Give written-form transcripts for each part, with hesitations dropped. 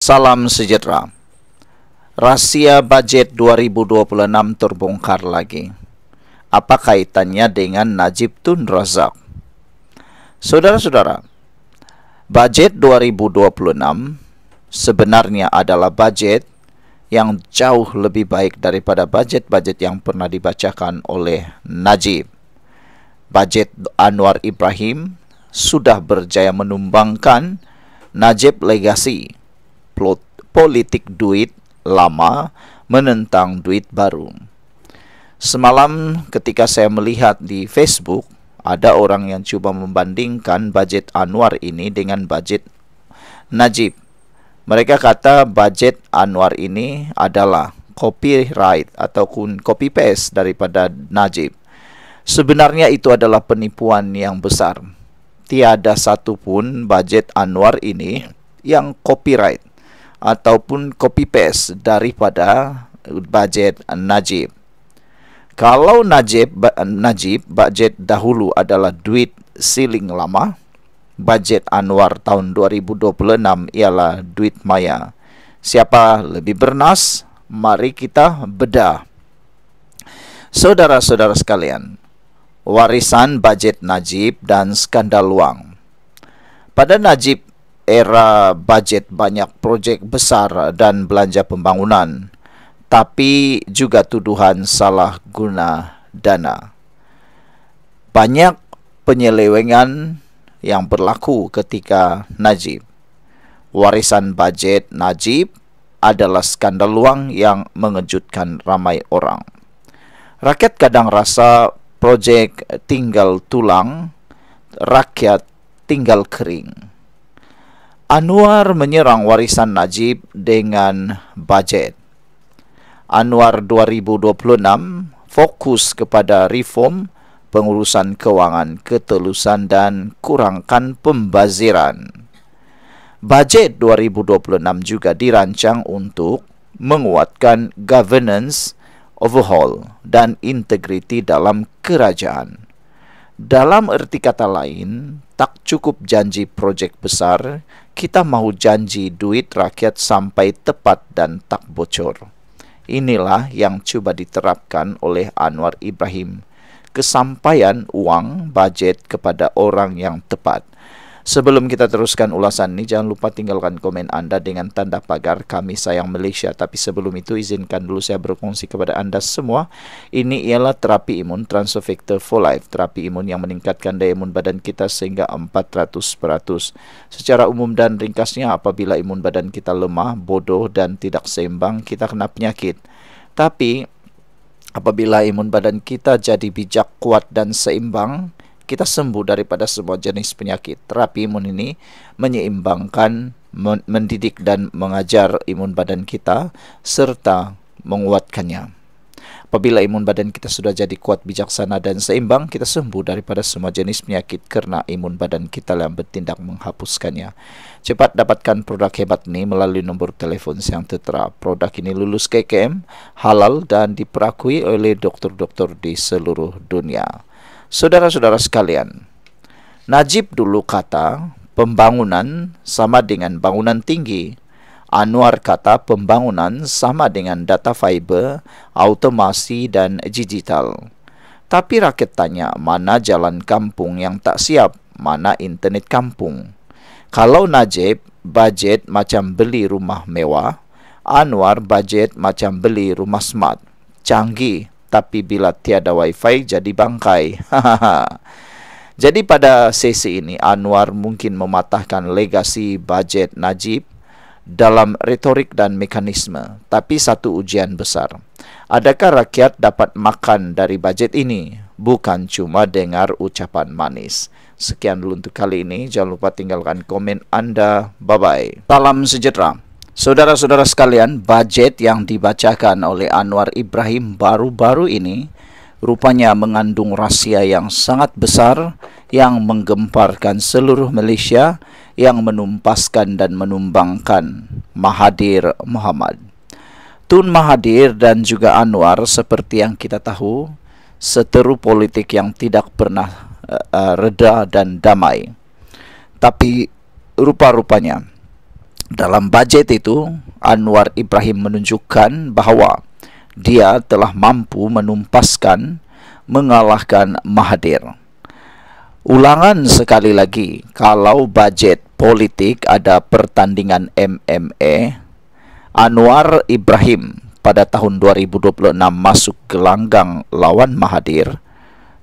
Salam sejahtera. Rahasia bajet 2026 terbongkar lagi. Apa kaitannya dengan Najib Tun Razak? Saudara-saudara, bajet 2026 sebenarnya adalah bajet yang jauh lebih baik daripada bajet-bajet yang pernah dibacakan oleh Najib. Bajet Anwar Ibrahim sudah berjaya menumbangkan Najib legasi politik duit lama menentang duit baru. Semalam ketika saya melihat di Facebook, ada orang yang cuba membandingkan bajet Anwar ini dengan bajet Najib. Mereka kata bajet Anwar ini adalah copyright ataupun copy paste daripada Najib. Sebenarnya itu adalah penipuan yang besar. Tiada satu pun bajet Anwar ini yang copyright ataupun copy paste daripada bajet Najib. Kalau Najib bajet dahulu adalah duit siling lama, bajet Anwar tahun 2026 ialah duit maya. Siapa lebih bernas? Mari kita bedah. Saudara-saudara sekalian, warisan bajet Najib dan skandal wang. Pada Najib era bajet banyak projek besar dan belanja pembangunan, tapi juga tuduhan salah guna dana. Banyak penyelewengan yang berlaku ketika Najib. Warisan bajet Najib adalah skandal wang yang mengejutkan ramai orang. Rakyat kadang rasa projek tinggal tulang, rakyat tinggal kering. Anwar menyerang warisan Najib dengan bajet. Anwar 2026 fokus kepada reform pengurusan kewangan, ketelusan dan kurangkan pembaziran. Bajet 2026 juga dirancang untuk menguatkan governance, overhaul dan integriti dalam kerajaan. Dalam erti kata lain, tak cukup janji projek besar, kita mahu janji duit rakyat sampai tepat dan tak bocor. Inilah yang cuba diterapkan oleh Anwar Ibrahim. Kesampaian uang bajet kepada orang yang tepat. Sebelum kita teruskan ulasan ini, jangan lupa tinggalkan komen anda dengan tanda pagar Kami Sayang Malaysia. Tapi sebelum itu, izinkan dulu saya berkongsi kepada anda semua. Ini ialah terapi imun Transfer Factor for Life. Terapi imun yang meningkatkan daya imun badan kita sehingga 400%. Secara umum dan ringkasnya, apabila imun badan kita lemah, bodoh dan tidak seimbang, kita kena penyakit. Tapi apabila imun badan kita jadi bijak, kuat dan seimbang, kita sembuh daripada semua jenis penyakit. Terapi imun ini menyeimbangkan, mendidik dan mengajar imun badan kita serta menguatkannya. Apabila imun badan kita sudah jadi kuat, bijaksana dan seimbang, kita sembuh daripada semua jenis penyakit kerana imun badan kita yang bertindak menghapuskannya. Cepat dapatkan produk hebat ini melalui nombor telefon yang tertera. Produk ini lulus KKM, halal dan diperakui oleh doktor-doktor di seluruh dunia. Saudara-saudara sekalian, Najib dulu kata pembangunan sama dengan bangunan tinggi. Anwar kata pembangunan sama dengan data fiber, automasi dan digital. Tapi rakyat tanya, mana jalan kampung yang tak siap, mana internet kampung. Kalau Najib bajet macam beli rumah mewah, Anwar bajet macam beli rumah smart, canggih. Tapi bila tiada wifi jadi bangkai. Jadi pada sesi ini Anwar mungkin mematahkan legasi bajet Najib dalam retorik dan mekanisme. Tapi satu ujian besar. Adakah rakyat dapat makan dari bajet ini? Bukan cuma dengar ucapan manis. Sekian dulu untuk kali ini. Jangan lupa tinggalkan komen anda. Bye-bye. Salam sejahtera. Saudara-saudara sekalian, bajet yang dibacakan oleh Anwar Ibrahim baru-baru ini rupanya mengandung rahsia yang sangat besar yang menggemparkan seluruh Malaysia, yang menumpaskan dan menumbangkan Mahathir Mohamad. Tun Mahathir dan juga Anwar seperti yang kita tahu, seteru politik yang tidak pernah reda dan damai. Tapi rupa-rupanya Dalam bajet itu, Anwar Ibrahim menunjukkan bahawa dia telah mampu mengalahkan Mahathir. Ulangan sekali lagi, kalau bajet politik ada pertandingan MMA, Anwar Ibrahim pada tahun 2026 masuk gelanggang lawan Mahathir.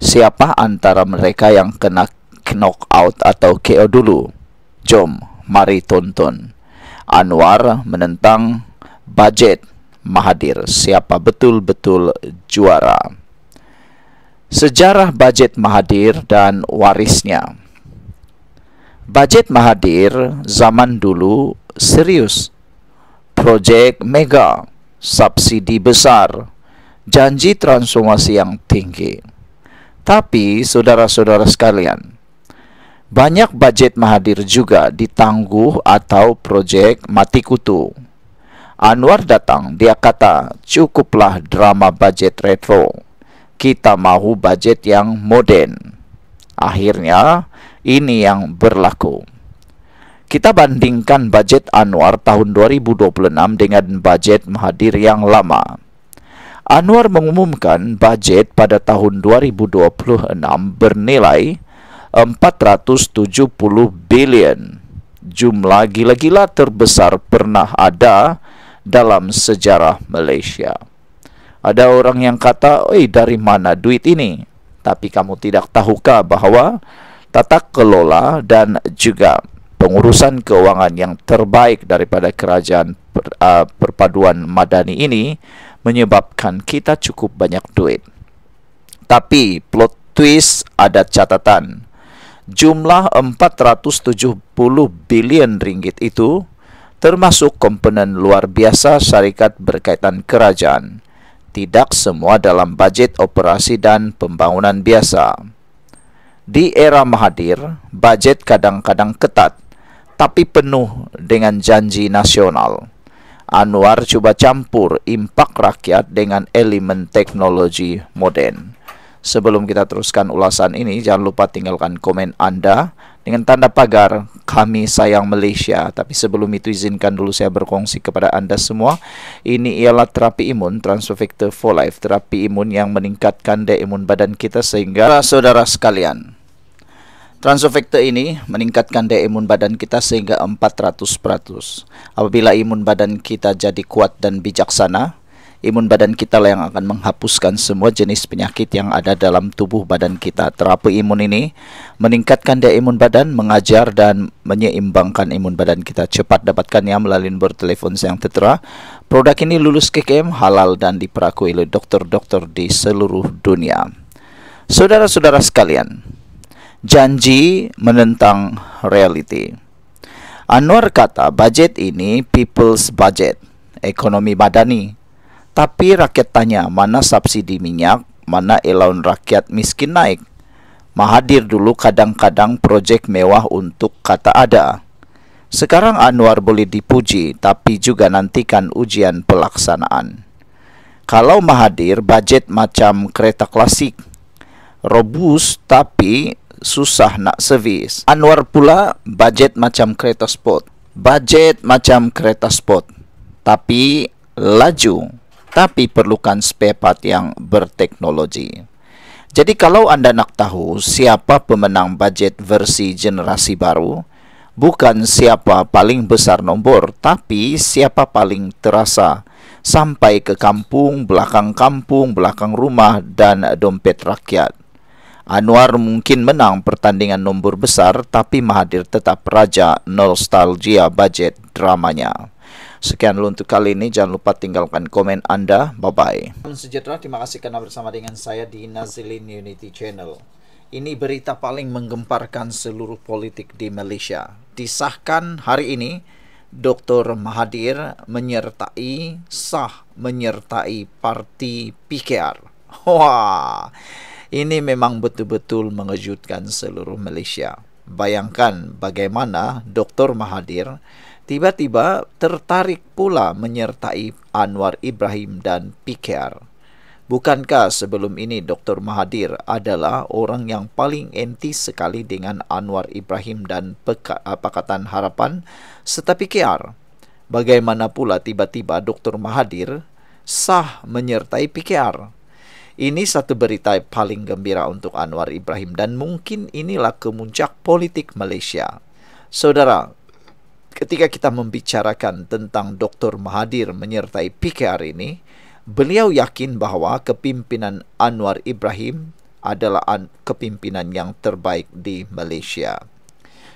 Siapa antara mereka yang kena knockout atau KO dulu? Jom, mari tonton. Anwar menentang bajet Mahathir. Siapa betul-betul juara? Sejarah bajet Mahathir dan warisnya. Bajet Mahathir zaman dulu serius. Projek mega, subsidi besar, janji transformasi yang tinggi. Tapi, saudara-saudara sekalian, banyak bajet Mahathir juga ditangguh atau projek mati kutu. Anwar datang, dia kata, cukuplah drama bajet retro. Kita mahu bajet yang moden. Akhirnya, ini yang berlaku. Kita bandingkan bajet Anwar tahun 2026 dengan bajet Mahathir yang lama. Anwar mengumumkan bajet pada tahun 2026 bernilai 470 bilion. Jumlah gila-gila terbesar pernah ada dalam sejarah Malaysia. Ada orang yang kata, dari mana duit ini? Tapi kamu tidak tahukah bahawa tata kelola dan juga pengurusan keuangan yang terbaik daripada kerajaan perpaduan madani ini menyebabkan kita cukup banyak duit. Tapi plot twist, ada catatan. Jumlah 470 bilion ringgit itu termasuk komponen luar biasa syarikat berkaitan kerajaan. Tidak semua dalam bajet operasi dan pembangunan biasa. Di era Mahathir, bajet kadang-kadang ketat, tapi penuh dengan janji nasional. Anwar cuba campur impak rakyat dengan elemen teknologi moden. Sebelum kita teruskan ulasan ini, jangan lupa tinggalkan komen Anda dengan tanda pagar kami sayang Malaysia. Tapi sebelum itu izinkan dulu saya berkongsi kepada Anda semua. Ini ialah terapi imun Transfer Factor for Life, terapi imun yang meningkatkan daya imun badan kita sehingga saudara sekalian, Transfer Factor ini meningkatkan daya imun badan kita sehingga 400%. Apabila imun badan kita jadi kuat dan bijaksana, imun badan kita lah yang akan menghapuskan semua jenis penyakit yang ada dalam tubuh badan kita. Terapi imun ini meningkatkan daya imun badan, mengajar dan menyeimbangkan imun badan kita. Cepat dapatkannya melalui nombor telefon yang tertera. Produk ini lulus KKM, halal dan diperakui oleh doktor-doktor di seluruh dunia. Saudara-saudara sekalian, janji menentang realiti. Anwar kata bajet ini people's budget, ekonomi madani. Tapi rakyat tanya, mana subsidi minyak, mana allowance rakyat miskin naik. Mahathir dulu kadang-kadang projek mewah untuk kata ada. Sekarang Anwar boleh dipuji, tapi juga nantikan ujian pelaksanaan. Kalau Mahathir bajet macam kereta klasik, robust tapi susah nak servis. Anwar pula bajet macam kereta sport. Bajet macam kereta sport, tapi laju, tapi perlukan spare part yang berteknologi. Jadi kalau anda nak tahu siapa pemenang bajet versi generasi baru, bukan siapa paling besar nombor, tapi siapa paling terasa sampai ke kampung, belakang rumah dan dompet rakyat. Anwar mungkin menang pertandingan nombor besar, tapi Mahathir tetap raja nostalgia bajet dramanya. Sekian dulu untuk kali ini. Jangan lupa tinggalkan komen Anda. Bye-bye. Salam sejahtera. Terima kasih karena bersama dengan saya di Nazilin Unity Channel. Ini berita paling menggemparkan seluruh politik di Malaysia. Disahkan hari ini, Dr. Mahathir menyertai parti PKR. Wah, ini memang betul-betul mengejutkan seluruh Malaysia. Bayangkan bagaimana Dr. Mahathir tiba-tiba tertarik pula menyertai Anwar Ibrahim dan PKR. Bukankah sebelum ini Dr. Mahathir adalah orang yang paling anti sekali dengan Anwar Ibrahim dan Pakatan Harapan serta PKR? Bagaimana pula tiba-tiba Dr. Mahathir sah menyertai PKR? Ini satu berita paling gembira untuk Anwar Ibrahim dan mungkin inilah kemuncak politik Malaysia. Saudara, ketika kita membicarakan tentang Dr. Mahathir menyertai PKR ini, beliau yakin bahawa kepimpinan Anwar Ibrahim adalah kepimpinan yang terbaik di Malaysia.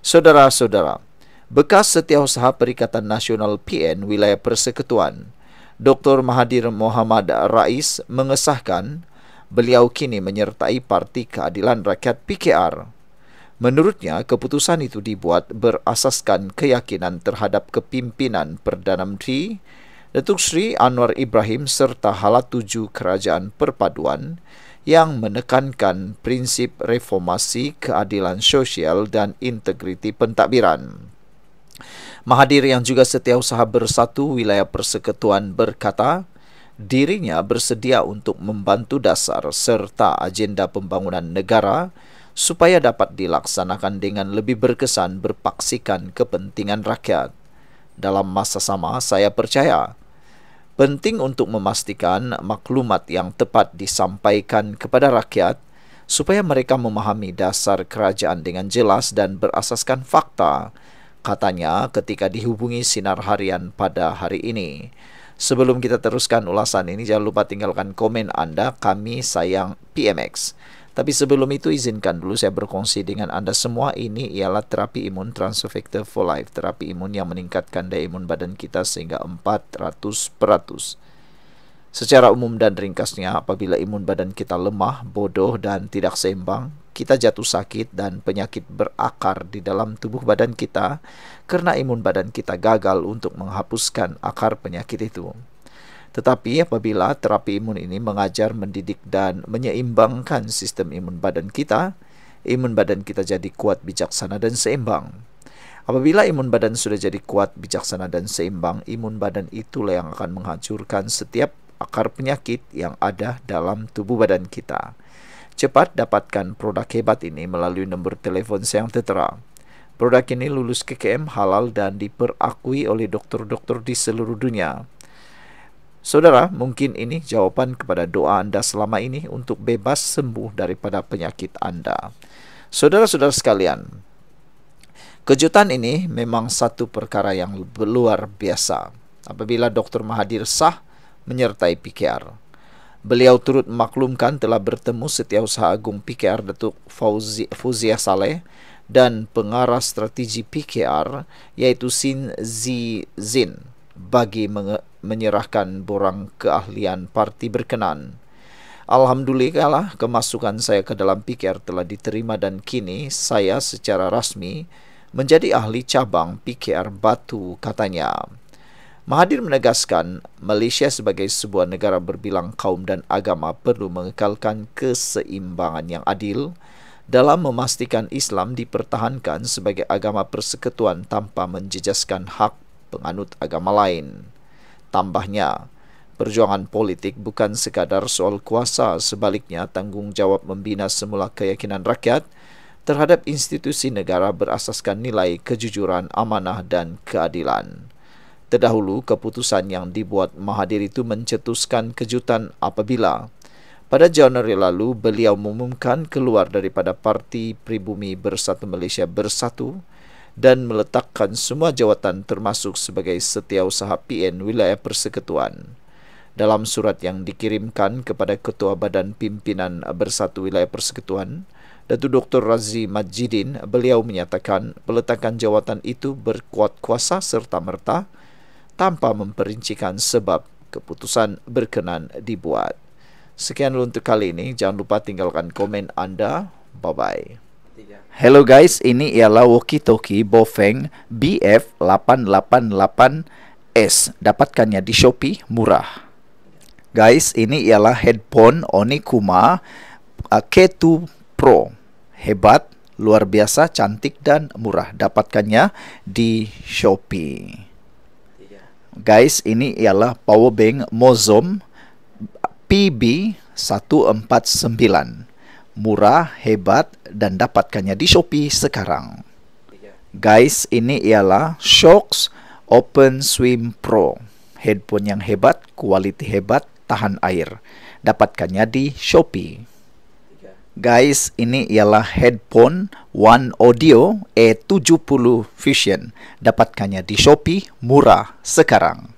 Saudara-saudara, bekas Setiausaha Perikatan Nasional PN Wilayah Persekutuan, Dr. Mahathir Mohamad Rais mengesahkan beliau kini menyertai Parti Keadilan Rakyat PKR. Menurutnya, keputusan itu dibuat berasaskan keyakinan terhadap kepimpinan Perdana Menteri Datuk Seri Anwar Ibrahim serta hala tuju kerajaan perpaduan yang menekankan prinsip reformasi, keadilan sosial dan integriti pentadbiran. Mahathir yang juga Setiausaha Bersatu Wilayah Persekutuan berkata, dirinya bersedia untuk membantu dasar serta agenda pembangunan negara supaya dapat dilaksanakan dengan lebih berkesan berpaksikan kepentingan rakyat. Dalam masa sama, saya percaya penting untuk memastikan maklumat yang tepat disampaikan kepada rakyat supaya mereka memahami dasar kerajaan dengan jelas dan berasaskan fakta, katanya ketika dihubungi Sinar Harian pada hari ini. Sebelum kita teruskan ulasan ini, jangan lupa tinggalkan komen anda. Kami sayang PMX. Tapi sebelum itu, izinkan dulu saya berkongsi dengan anda semua. Ini ialah terapi imun Transfer Factor for Life. Terapi imun yang meningkatkan daya imun badan kita sehingga 400%. Secara umum dan ringkasnya, apabila imun badan kita lemah, bodoh dan tidak seimbang, kita jatuh sakit dan penyakit berakar di dalam tubuh badan kita karena imun badan kita gagal untuk menghapuskan akar penyakit itu. Tetapi apabila terapi imun ini mengajar, mendidik dan menyeimbangkan sistem imun badan kita jadi kuat, bijaksana dan seimbang. Apabila imun badan sudah jadi kuat, bijaksana dan seimbang, imun badan itulah yang akan menghancurkan setiap akar penyakit yang ada dalam tubuh badan kita. Cepat dapatkan produk hebat ini melalui nombor telefon saya yang tertera. Produk ini lulus KKM, halal dan diperakui oleh doktor-doktor di seluruh dunia. Saudara, mungkin ini jawaban kepada doa anda selama ini untuk bebas sembuh daripada penyakit anda. Saudara-saudara sekalian, kejutan ini memang satu perkara yang luar biasa. Apabila Dr. Mahathir sah menyertai PKR, beliau turut memaklumkan telah bertemu Setiausaha Agung PKR Datuk Fauziah Saleh dan pengarah strategi PKR iaitu Sin Zin bagi menyerahkan borang keahlian parti berkenan. Alhamdulillah, kemasukan saya ke dalam PKR telah diterima dan kini saya secara rasmi menjadi ahli cabang PKR Batu, katanya. Mahathir menegaskan Malaysia sebagai sebuah negara berbilang kaum dan agama perlu mengekalkan keseimbangan yang adil dalam memastikan Islam dipertahankan sebagai agama persekutuan tanpa menjejaskan hak penganut agama lain. Tambahnya, perjuangan politik bukan sekadar soal kuasa, sebaliknya tanggungjawab membina semula keyakinan rakyat terhadap institusi negara berasaskan nilai kejujuran, amanah dan keadilan. Terdahulu, keputusan yang dibuat Mahathir itu mencetuskan kejutan apabila pada Januari lalu beliau mengumumkan keluar daripada Parti Pribumi Bersatu Malaysia Bersatu dan meletakkan semua jawatan termasuk sebagai Setiausaha PN Wilayah Persekutuan. Dalam surat yang dikirimkan kepada Ketua Badan Pimpinan Bersatu Wilayah Persekutuan, Datuk Dr. Razzi Majidin, beliau menyatakan peletakan jawatan itu berkuat kuasa serta-merta tanpa memperincikan sebab keputusan berkenan dibuat. Sekian dulu untuk kali ini. Jangan lupa tinggalkan komen anda. Bye-bye. Hello guys, ini ialah walkie-talkie Bofeng BF888S. Dapatkannya di Shopee, murah. Guys, ini ialah headphone Onikuma K2 Pro. Hebat, luar biasa, cantik dan murah. Dapatkannya di Shopee. Guys, ini ialah power bank Mozom PB149. Murah, hebat dan dapatkannya di Shopee sekarang. Guys, ini ialah Shokz Open Swim Pro. Headphone yang hebat, kualiti hebat, tahan air. Dapatkannya di Shopee. Guys, ini ialah headphone One Audio E70 Fusion. Dapatkannya di Shopee, murah sekarang.